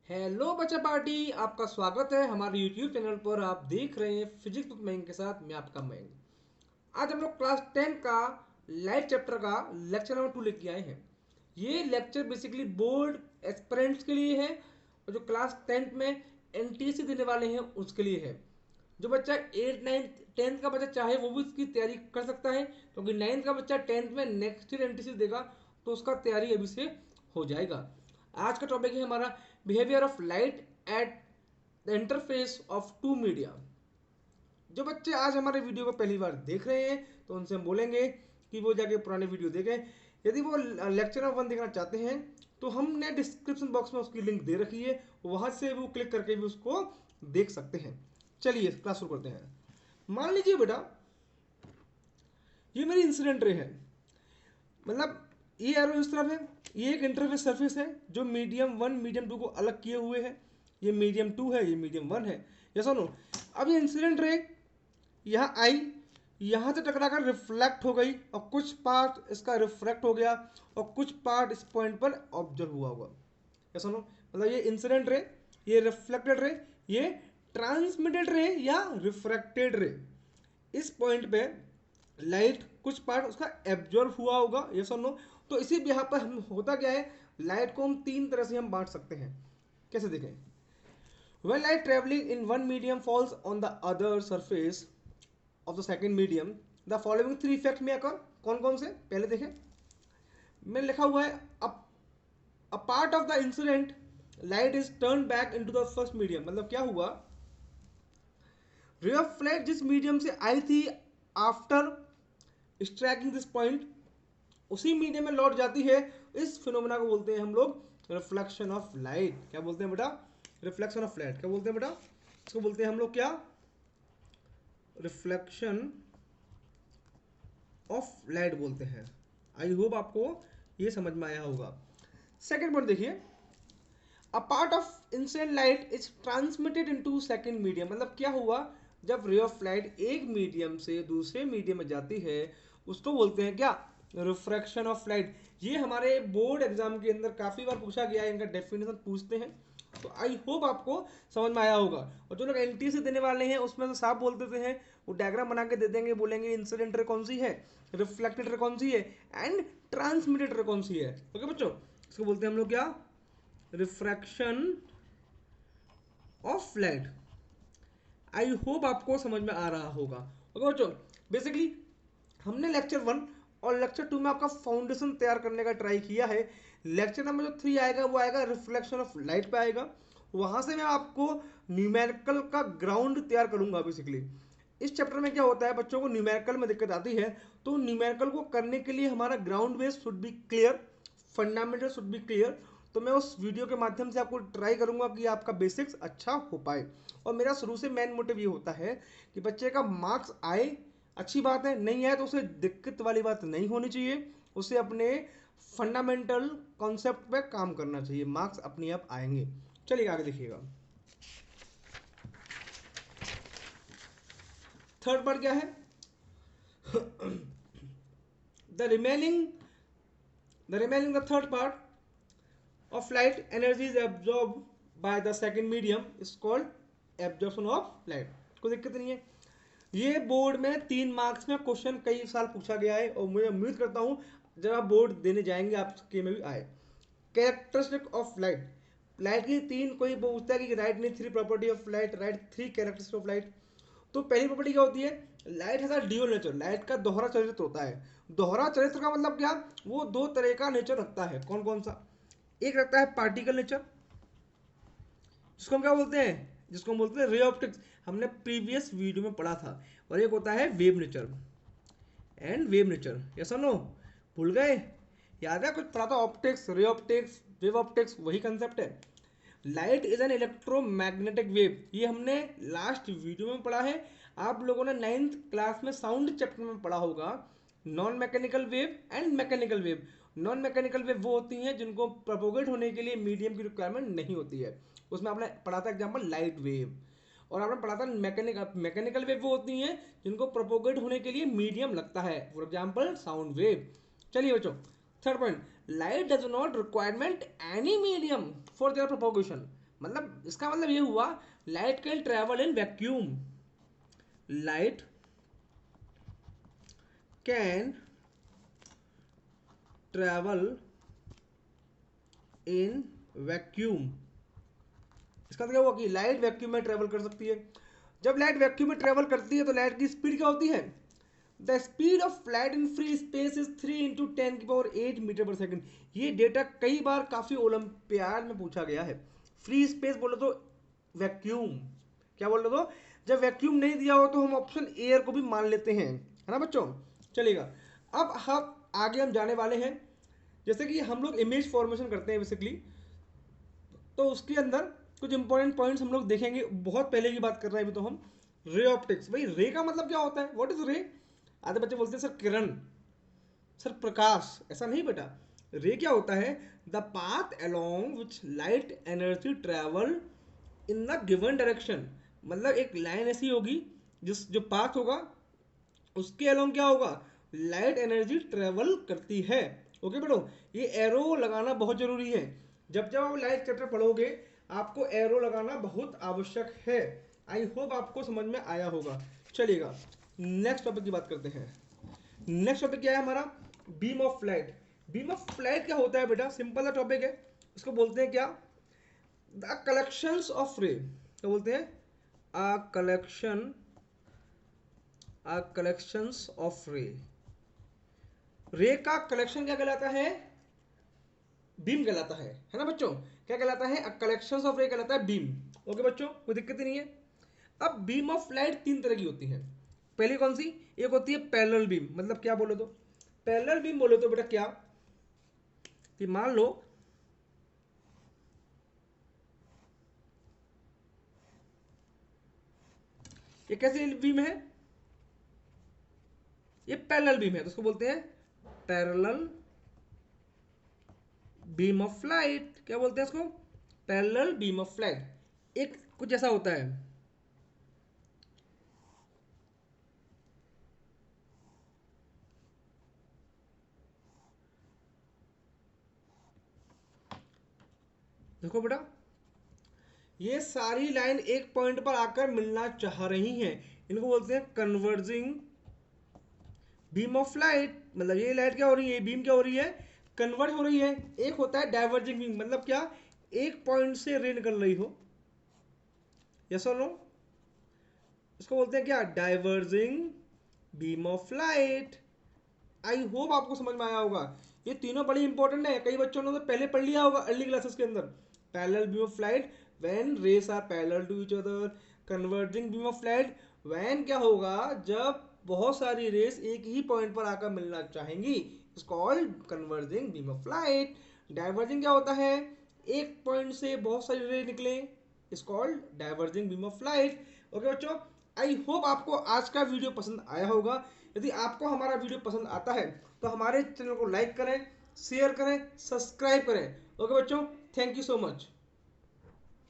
Hello बच्चा party, आपका स्वागत है हमारे यूट्यूब चैनल पर। आप देख रहे हैं फिजिक्स विद मयंक के साथ। मैं आपका मयंक। आज हम लोग क्लास 10 का लाइफ चैप्टर का लेक्चर नंबर 2 लेके आए हैं। ये लेक्चर बेसिकली बोर्ड एस्पिरेंट्स के लिए है और जो क्लास 10th में एनटीसी देने वाले हैं उसके लिए है। जो बच्चा 8 9th 10th का बच्चा चाहे वो भी इसकी तैयारी कर सकता है, क्योंकि 9th का बच्चा 10th में नेक्स्ट ईयर एनटीसी देगा तो उसका तैयारी अभी से हो जाएगा। आज का टॉपिक है हमारा behaviour of light at the interface of two media. जो बच्चे आज हमारे वीडियो को पहली बार देख रहे हैं तो उनसे हम बोलेंगे कि वो जाके पुराने वीडियो देखें। यदि वो लेक्चर नंबर 1 देखना चाहते हैं तो हमने डिस्क्रिप्शन बॉक्स में उसकी लिंक दे रखी है, वहां से वो क्लिक करके भी उसको देख सकते हैं। चलिए क्लास शुरू करते हैं। मान लीजिए बेटा, ये मेरी इंसिडेंट रे है, मतलब ये एरो इस तरफ है। ये एक इंटरफेस सरफेस है जो मीडियम 1 मीडियम 2 को अलग किए हुए है। ये मीडियम 2 है, ये मीडियम 1 है। ये सुनो, अब ये इंसिडेंट रे यहाँ आई, यहाँ से टकराकर रिफ्लेक्ट हो गई और कुछ पार्ट इसका रिफ्रैक्ट हो गया और कुछ पार्ट इस पॉइंट पर ऑब्जर्व हुआ होगा। ये सुनो, मतलब ये इंसिडेंट रे, ये रिफ्लेक्टेड रे, ये ट्रांसमिटेड रे या रिफ्रैक्टेड रे। इस पॉइंट पे लाइट कुछ पार्ट उसका एब्जॉर्ब हुआ होगा, ये सुनो। तो इसी यहाँ पर हम होता क्या है, लाइट को हम तीन तरह से हम बांट सकते हैं। कैसे देखें? When light traveling in one medium falls on the other surface of the second medium, the following three effects may occur। कौन कौन से पहले देखें। मैं लिखा हुआ है a part of the incident light is turned back into the first medium। मतलब क्या हुआ, रे ऑफ लाइट जिस मीडियम से आई थी आफ्टर स्ट्राइकिंग दिस पॉइंट उसी मीडियम में लौट जाती है। इस फिनोमेना को बोलते हैं हम लोग रिफ्लेक्शन ऑफ लाइट। क्या बोलते हैं बेटा? Reflection of light. क्या बोलते हैं बेटा? इसको बोलते हैं हम लोग क्या? रिफ्लेक्शन ऑफ लाइट बोलते हैं। आई होप आपको ये समझ में आया होगा। सेकेंड पॉइंट देखिए, a part of incident light is transmitted into second medium. मतलब क्या हुआ, जब रे ऑफ लाइट एक मीडियम से दूसरे मीडियम में जाती है उसको बोलते हैं क्या? Refraction of light. ये हमारे बोर्ड एग्जाम के अंदर काफी बार पूछा गया है, इनका डेफिनेशन पूछते हैं। तो आई होप आपको समझ में आया होगा। और जो लोग एनटी से देने वाले हैं उसमें तो साफ बोल देते हैं, वो डायग्राम बना के दे देंगे, बोलेंगे इंसिडेंट रे कौन सी है, रिफ्लेक्टेड रे कौन सी है एंड ट्रांसमिटेड रे कौन सी है। ओके बच्चों, इसको बोलते हैं हम लोग क्या? Refraction of light. I hope आपको समझ में आ रहा होगा। ओके बच्चों, बेसिकली हमने लेक्चर 1 और लेक्चर 2 में आपका फाउंडेशन तैयार करने का ट्राई किया है। लेक्चर नंबर जो 3 आएगा वो आएगा रिफ्लेक्शन ऑफ लाइट पे आएगा। वहां से मैं आपको न्यूमेरिकल का ग्राउंड तैयार करूंगा। बेसिकली इस चैप्टर में क्या होता है, बच्चों को न्यूमेरिकल में दिक्कत आती है, तो न्यूमेरिकल को करने के लिए हमारा ground base should be clear, fundamental should be clear. तो मैं उस वीडियो के माध्यम से आपको ट्राई करूंगा कि आपका बेसिक्स अच्छा हो पाए। और मेरा शुरू से मेन मोटिव ये होता है कि बच्चे का मार्क्स आए, अच्छी बात है, नहीं आए तो उसे दिक्कत वाली बात नहीं होनी चाहिए। उसे अपने फंडामेंटल कॉन्सेप्ट पे काम करना चाहिए, मार्क्स अपने आप आएंगे। चलिए आगे देखिएगा। थर्ड पार्ट क्या है? The remaining the third part of light energy is absorbed by the second medium is called absorption of light। कोई दिक्कत नहीं है। ये बोर्ड में 3 मार्क्स में क्वेश्चन कई साल पूछा गया है और मुझे उम्मीद करता हूँ जब आप बोर्ड देने जाएंगे आपके में भी आए। कैरेक्टरिस्टिक ऑफ लाइट, लाइट की 3 कोई पूछता है कि राइट नहीं 3 property of light, right 3 characteristic of light. तो पहली प्रॉपर्टी क्या होती है? Light has a dual nature. Light का दोहरा चरित्र होता है। दोहरा चरित्र का मतलब क्या? वो दो तरह का नेचर रखता है। कौन कौन सा? एक रखता है पार्टिकल नेचर, जिसको हम क्या बोलते हैं? जिसको हम बोलते हैं रे ऑप्टिक्स, हमने प्रीवियस वीडियो में पढ़ा था। और एक होता है wave nature and wave nature. Yes और नो? भूल गए? याद है कुछ पढ़ा था? Optics, ray optics, wave optics, वही कंसेप्ट है। Light is an electromagnetic wave, ये हमने लास्ट वीडियो में पढ़ा है। आप लोगों ने 9th क्लास में साउंड चैप्टर में पढ़ा होगा, non mechanical wave and mechanical wave. Non mechanical wave वो होती हैं जिनको प्रोपोगेट होने के लिए मीडियम की रिक्वायरमेंट नहीं होती है। उसमें आपने पढ़ा था एग्जाम्पल लाइट वेव। और आपने पढ़ा था मैकेनिकल वेव वो होती हैं जिनको प्रोपोगेट होने के लिए मीडियम लगता है, फॉर एग्जाम्पल साउंड वेव। चलिए बच्चों, third point, light does not requirement any medium for their propagation. मतलब इसका मतलब ये हुआ light can travel in vacuum, light can travel in vacuum. इसका मतलब क्या हुआ कि लाइट वैक्यूम में ट्रेवल कर सकती है। जब लाइट वैक्यूम में ट्रेवल करती है तो लाइट की स्पीड क्या होती है? The speed of light in free space is 3 into 10⁸ metre per second. ये डेटा कई बार काफी ओलंपियाड में पूछा गया है। फ्री स्पेस बोलो तो वैक्यूम, क्या बोल रहे हो? जब वैक्यूम नहीं दिया हो तो हम ऑप्शन एयर को भी मान लेते हैं, है ना बच्चों? चलेगा। अब हम आगे हम जाने वाले हैं, जैसे कि हम लोग इमेज फॉर्मेशन करते हैं बेसिकली, तो उसके अंदर कुछ इंपॉर्टेंट पॉइंट्स हम लोग देखेंगे। बहुत पहले की बात कर रहे हैं अभी तो हम। रे ऑप्टिक्स, भाई रे का मतलब क्या होता है? व्हाट इज रे? आधे बच्चे बोलते हैं सर किरण, सर प्रकाश। ऐसा नहीं बेटा। रे क्या होता है? The path along which light energy travel in the given direction. मतलब एक लाइन ऐसी होगी जिस जो पाथ होगा उसके अलोंग क्या होगा? लाइट एनर्जी ट्रेवल करती है। ओके बेटो, ये एरो लगाना बहुत जरूरी है। जब जब आप लाइट चैप्टर पढ़ोगे आपको एरो लगाना बहुत आवश्यक है। आई होप आपको समझ में आया होगा। चलिएगा नेक्स्ट टॉपिक की बात करते हैं। नेक्स्ट टॉपिक क्या है हमारा? Beam of light. Beam of light क्या होता है बेटा? सिंपल सा टॉपिक है। इसको बोलते हैं क्या? द कलेक्शंस ऑफ रे। क्या बोलते हैं? अ कलेक्शंस ऑफ रे। रे का कलेक्शन क्या कहलाता है? बीम कहलाता है ना बच्चों? क्या कहलाता है? कलेक्शंस ऑफ रे कहलाता है बीम। ओके बच्चों, कोई दिक्कत ही नहीं है। अब बीम ऑफ लाइट तीन तरह की होती है। पहली कौन सी? एक होती है पैरेलल बीम। मतलब क्या बोलो तो? पैरेलल बीम बोलो तो बेटा क्या कि मान लो ये कैसी बीम है? ये पैरेलल बीम है, तो उसको बोलते हैं पैरेलल बीम ऑफ लाइट। क्या बोलते हैं इसको? Parallel beam of light. एक कुछ ऐसा होता है, देखो बेटा, ये सारी लाइन एक पॉइंट पर आकर मिलना चाह रही हैं, इनको बोलते हैं कन्वर्जिंग बीम ऑफ लाइट। मतलब ये लाइट क्या हो रही है? बीम क्या हो रही है? कन्वर्ज हो रही है। एक होता है डाइवर्जिंग बीम, मतलब क्या? एक पॉइंट से रे निकल रही हो। यस और नो? इसको बोलते हैं क्या? Diverging beam of light. I hope आपको समझ में आया होगा। ये तीनों बड़ी इंपॉर्टेंट है, कई बच्चों ने तो पहले पढ़ लिया होगा अर्ली क्लासेस के अंदर। Parallel beam of light when rays are parallel to each other. Converging beam of light when क्या होगा? जब बहुत सारी रेस एक ही पॉइंट पर आकर मिलना चाहेंगी, it's called converging beam of light. Diverging क्या होता है? एक पॉइंट से बहुत सारी रे निकले, it's called diverging beam of light. Okay बच्चों, आई होप आपको आज का वीडियो पसंद आया होगा। यदि आपको हमारा वीडियो पसंद आता है तो हमारे चैनल को लाइक करें, शेयर करें, सब्सक्राइब करें। ओके बच्चों, थैंक यू सो मच।